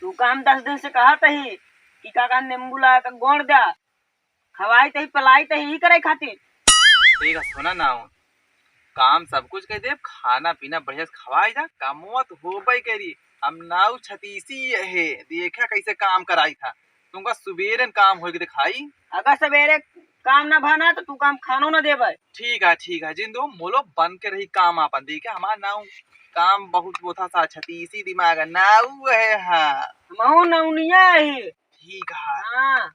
तू काम 10 दिन से कहा तही कि काका नींबू ला का गोड़ दे खवाई तही पलाई तही ही करे खातिर। ठीक है सुना ना काम सब कुछ कह दे, खाना पीना बढ़िया से खवाई जा, कामवा तो होबई करी। हम नाउ छतीसी है देखा कैसे काम कराई था तुमका सुबेरे काम होके दिखाई। अगर सवेरे काम न भाना तो तू काम खानो न देवे। ठीक है जिंदो मोलो बन के रही काम अपन देखे हमारा नाउ काम बहुत वो था सा छतीसी दिमाग नाउ है। हाँ महू नौनिया ही। ठीक है हाँ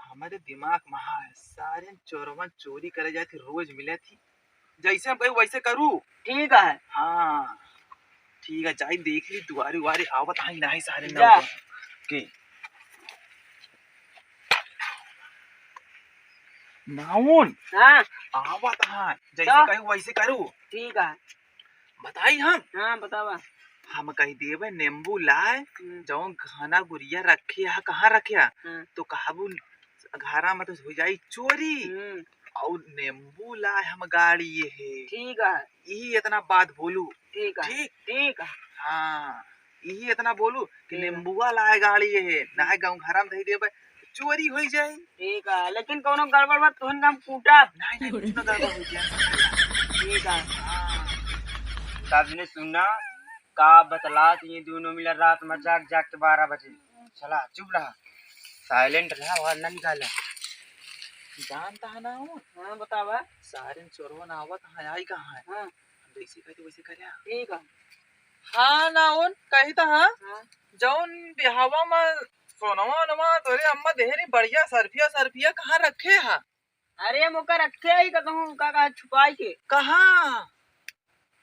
हमारे दिमाग में है सारे चोरवन चोरी करे जाए थे रोज मिले थी जैसे हम कही वैसे करूँ। ठीक है। हाँ ठीक है जाई देख ली दुआरी उआरी आवत आई नहीं सारे जा। ना के नाउन हाँ आवत हाँ जैसे जा। कही वैसे करूँ। ठीक है। बताई हम हाँ बतावा। हम कही देवे नींबू लाए जो घना गुड़िया रखे है कहाँ रखे तो कहबू घरा में तो हो जाई चोरी और नींबू लाए हम गाड़ी ये है। ठीक है। यही इतना बात बोलू। ठीक है। ठीक ठीक है। हाँ यही इतना बोलू कि नींबुआ लाए गाड़ी ये है ना गाँव घर में देवे चोरी हो जाए। ठीक है लेकिन कोनो गड़बड़ बात तुहन काम कूटा नहीं कुछ ना गड़बड़ हो जाए। ठीक है। साहब ने सुना का बतला ये दोनों मिला रात में जाग जाग के 12 बजे चला चुप रहा साइलेंट रहा और न निकाला। जानता है ना हूँ। हाँ बतावा। सारे चोरवन आवत है आई कहाँ है। हाँ वैसे कहते वैसे करे। ठीक है। हाँ ना उन कही था हाँ हाँ जौन बिहावा में सोनवा नवा तोरे अम्मा देहरी बढ़िया सरफिया कहाँ रखे है। अरे मुका रखे ही कहूँ काका छुपाई के कहाँ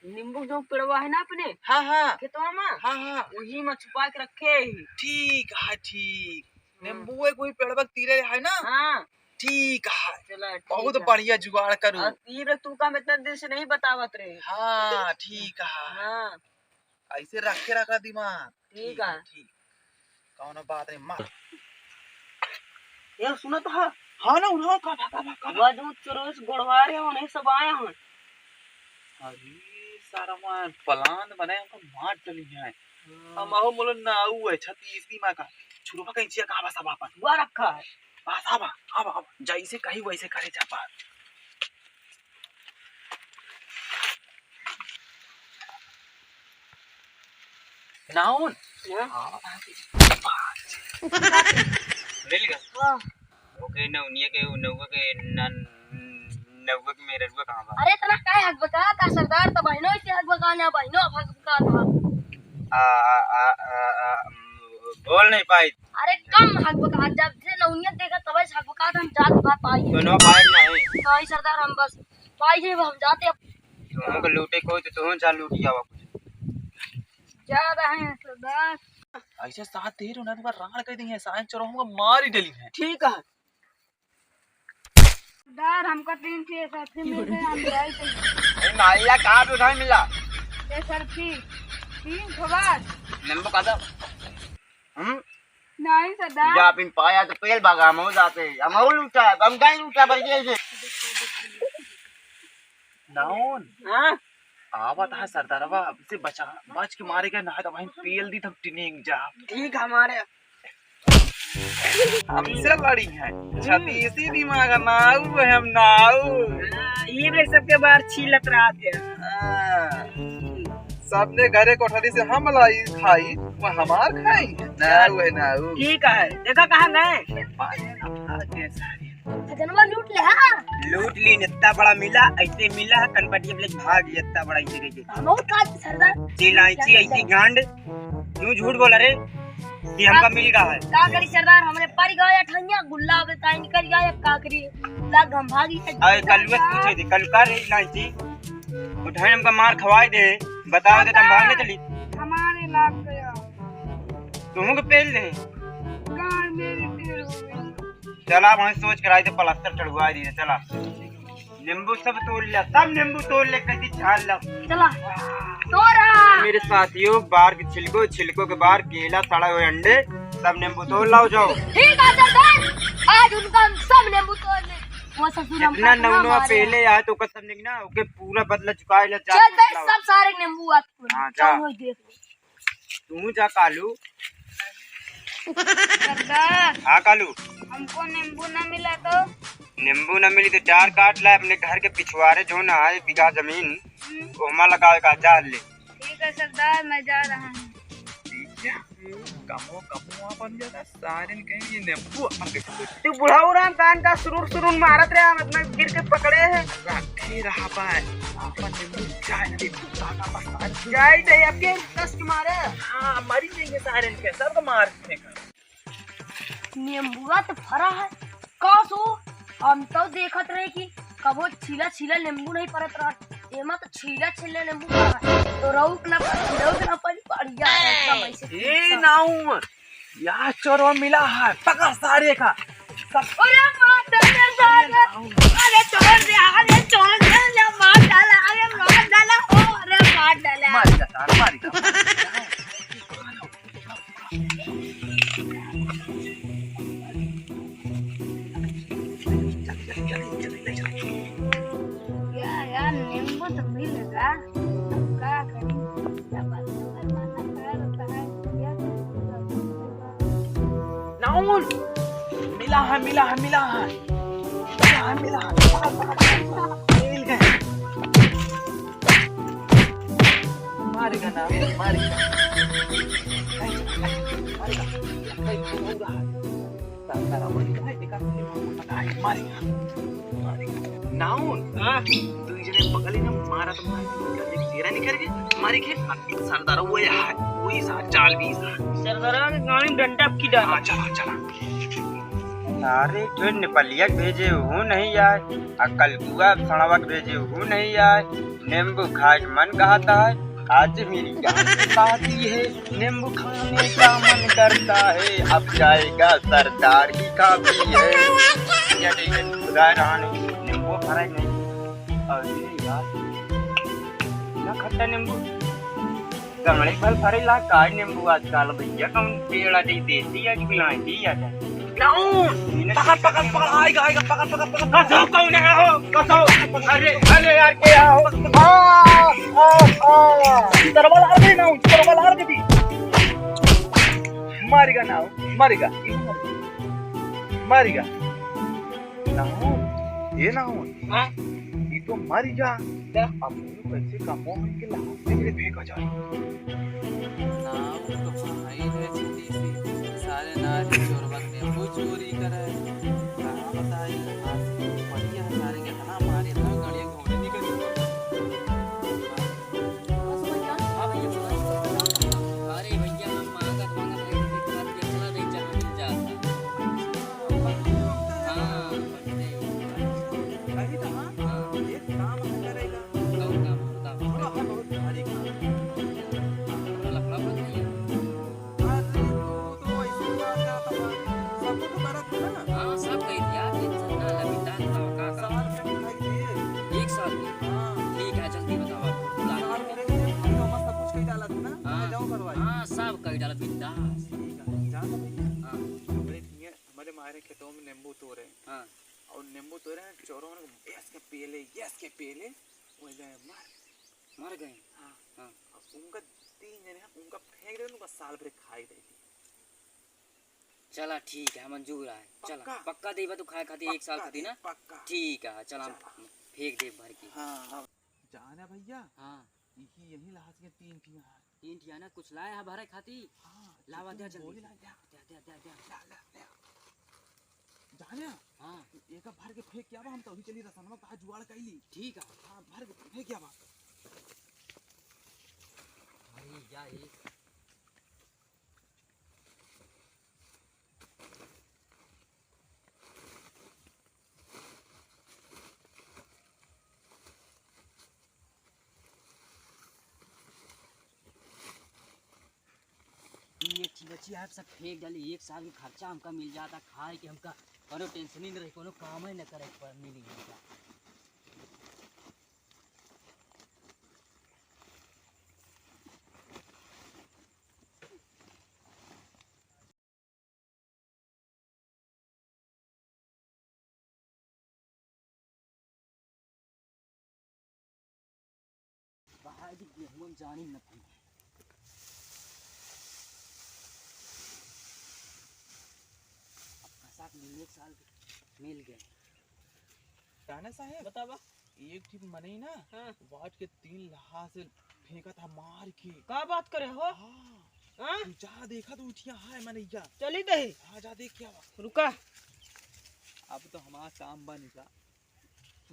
नींबू जो पेड़वा है ना अपने हाँ खेतवा में हाँ वही में छुपा के रखे ही। ठीक है ठीक नींबू कोई पेड़वा तीरे है ना। हाँ ठीक है चला बहुत बढ़िया जुगाड़ करूँ। तीर तू काम इतना दिन से नहीं बतावत रहे। हाँ ठीक है हाँ ऐसे रखे रखा दिमाग। ठीक है। ठीक कौन बात नहीं मार यार सुना तो है। हाँ ना उन्होंने कहा वजूद चोरोस गोड़वारे उन्हें सब आए हैं। अरे सारा मान प्लान बने हमको मार चली है। हम आओ मोलो नाऊ है 36 माँ का छुरुआ कहीं चिया कहाँ बसा बापा हुआ रखा है। बस आवा जैसे कहीं वैसे करे जापा। नाउन मिल गया ओके नौनिया के नौवा के नौवा के मेरे रुआ कहां बा। अरे तना काय हक बका का सरदार त बहिनो से हक बकाना बहिनो हक बका था बोल नहीं पाई। अरे कम हक बका जब से नौनिया देखा तब से हक बका हम जात बात पाई दोनों पाई नहीं नहीं सरदार हम बस पाई जे हम जाते तुम को लूटे कोई तो तुम चाल लूटिया बा जा रहे हैं सरदार। ऐसे साथ देर होना तो राण कह दी है साइन चोरों को मार ही डली है। ठीक है। सरदार हमको 3 थे साथी मिल गए हम जाए थे। मालिया कहां पे उठाई मिला ए सरफी 3 खबर नंबर का दो हम नहीं सरदार जा पिन पाया तो पेल भागा हम हो जाते हम हो लूटा हम कहीं लूटा बल्कि से नाउन हाँ आवत है सरदारवा से बच के मारे गए ना तो भाई पेल दी तब टिनिंग जा। ठीक हमारे हमसे लड़ी है 36 दिमाग नाऊ है हम नाऊ। ये भी सबके बाहर छीलत रहा थे। सबने घरे कोठरी से हम लाई खाई वो हमार खाई नाऊ है नाऊ। ठीक है देखा कहाँ गए। खजनवा लूट ले हां लूट ली इतना बड़ा मिला ऐसे मिला है कनपटी अपने भाग गया इतना बड़ा इसे के हम और का सरदार चिलाइची ऐसी गांड क्यों झूठ बोला रे कि हमका मिल रहा है। का करी सरदार हमरे पर गया ठनिया गुल्ला बताई निकल गया का करी लाग हम भागी अरे कलुआ पूछे थे कल का रे इलायची उठाए हमका मार खवाए दे बताओ दे तुम भागने चली हमारे लाग गया तुम को पेल दे गाल मेरी टेढ़ हो गई। चला वहां सोच कर आए थे प्लास्टर चढ़वा दिए चला नींबू सब तोड़ लिया सब नींबू तोड़ ले कहीं छाल लो चला तोरा मेरे साथियों बाहर के छिलकों के बाहर केला सड़ा हुए अंडे सब नींबू तोड़ लाओ जाओ। ठीक है सरदार आज उनका हम सब नींबू तोड़ ले वो ससुर हम जितना नौनवा पहले आया तो कसम नहीं ना ओके पूरा बदला चुका है चल दे सब सारे नींबू आ हाँ, जा। चलो देख ले तू जा कालू सरदार हाँ कालू, हमको नींबू न मिला तो नींबू न मिली तो चार काट ला अपने घर के पिछवाड़े जो ना है बीघा जमीन ओमा लगावे का चाह ले। ठीक है सरदार, मैं जा रहा हूँ। कमो कमो अपन जाता सारे कहीं ये नींबू अपन के तू बुढ़ाऊ राम कान का सुरुर मारत रहे, हम अपने गिर के पकड़े हैं। रखे रहा पाए अपन नींबू चाय दे तू काका बस जाई दे आपके कस के मारे। हां मरी जाएंगे सारे के सबको मार फेंका। नींबुआ तो फरा है का सो, हम तो देखत रहे कि कबो छीला छीला नींबू नहीं परत रहा, एमा तो छीला छीला नींबू पड़ा है। तो रौक ना पड़ी बढ़िया है एकदम ऐसे। ए नाऊ या चोरो मिला है पकड़ सारे का सब। अरे मार डाला सारे, अरे छोड़ दे, अरे छोड़ दे, ले मार डाला, अरे मार डाला, ओ अरे मार डाला। मारी का सार मारी का क्या यार नींबू तो मिल रहा, अब क्या करें, क्या बात है नाउन मिला है मिल गए मारेगा ना मारेगा नाउन तू जने पकड़ी ना मारा तो तेरा निकल गया मारी के सरदार वो यार वही सा चाल भी सरदारा के गाड़ी डंडा की डाला। चला सारे जो नेपालिया भेजे हूँ नहीं यार, अकल गुआ सड़वा भेजे हूँ नहीं यार। नींबू खाए मन कहता है, आज मेरी शादी है, नींबू खाने का मन करता है, अब जाएगा सरदार ही का भी है। या खुदा रहा नहीं नींबू खाना नहीं। अरे यार ना खट्टा नींबू गमले फल फरे ला का नींबू आजकल भैया कौन पेड़ा दे देती है कि बिलाती है। पकड़ आएगा पकड़ कसो कौन है हो कसो। अरे यार क्या हो तरवाल हार गई नाउ तरवाल हार गई मारेगा नाउ ये नाउ ये तो मर जा अब कैसे कमो के लास्ट में फेंका जाए नाउ तो भाई है छुट्टी से सारे नाच चोरवा ने वो चोरी करे कहां बताई बढ़िया सारे के तना मारे था गाड़ी घोड़े निकल अरे भैया हम मांगत खाद बेचना नहीं मिल जाता। हाँ अभी तो हां एक काम करेगा कौन काम बताओ। बहुत भारी काम लफड़ा मत नहीं। अरे तो ऐसे बात करता सबको तो करत है ना। हाँ सब कही दिया, टेंशन ना लगी दान का साल में दिखाई दिए एक साल की। ठीक है जल्दी बताओ आप बुला साल लीजिए। में हम तो मस्त कुछ कही डाला था ना हाँ। जाओ करवाई हाँ सब कही डाला बिंदास। जान हाँ हमारे मारे खेतों में नींबू तोड़े हाँ और नींबू तोड़े चोरों ने यस के पेले वो गए मर गए। हाँ हाँ अब उनका 3 जने हैं उनका फेंक दे उनका साल भर खाई रही थी। चला ठीक है मंजूर है। चला पक्का? पक्का देवा तो खाए खाती एक साल खाती ना। पक्का ठीक है चला फेंक दे भर की। हाँ जाना भैया हाँ यही लास्ट के 3 थी यार 3 ठिया ना कुछ लाया है भरे खाती। हाँ लावा दे जल्दी बोली से। ला दे। जाना हाँ एक भर के फेंक क्या हम तो अभी चली रसनमा कहा जुगाड़ कैली ठीक है। हाँ भर के फेंक क्या अरे यार ये बच्ची आप सब फेंक डाली, एक साल के खर्चा हमका मिल जाता खाए के, हमका कोनो टेंशन ही नहीं रही, कोनो काम ही न करे पर मिली हमका। बाहर जी गेहूं जानी न थी। एक साल के मिल गए। ताना साहेब बतावा एक ठीक मने ना हाँ। वाट के 3 लहा से फेंका था मार के। का बात करे हो हाँ हाँ तू जा देखा तो उठिया है मनैया। चली दही हाँ जा देख क्या रुका अब तो हमारा काम बन गया।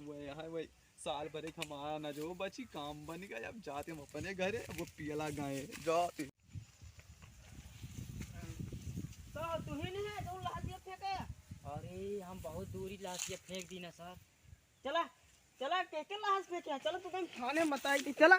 वही है वही साल भर एक हमारा न जो बची काम बन गया। अब जाते हम अपने घरे वो पियला गाए जाते। तो तू ही नहीं है जो ला दिया फेंके अरे हम बहुत दूरी लाशिया फेंक दी ना सर। चला चला के लाश फेंके चलो तू कहीं थाने बताई थी चला